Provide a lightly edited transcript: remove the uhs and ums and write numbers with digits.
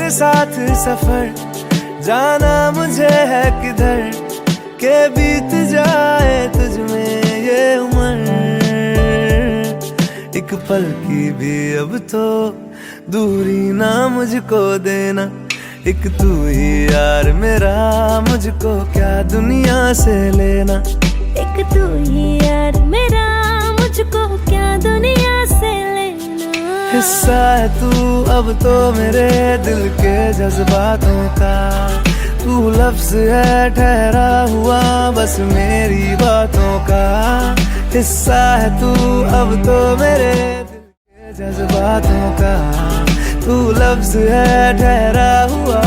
तेरे साथ सफर, जाना मुझे है किधर के बीत जाए तुझ में ये उम्र। एक पल की भी अब तो दूरी ना मुझको देना, एक तू ही यार मेरा, मुझको क्या दुनिया से लेना। एक तू ही यार मेरा, मुझको क्या दुनिया से लेना। हिस्सा है तू अब तो मेरे दिल के जज्बातों का, तू लफ्ज है ठहरा हुआ बस मेरी बातों का। हिस्सा है तू अब तो मेरे दिल के जज्बातों का, तू लफ्ज है ठहरा हुआ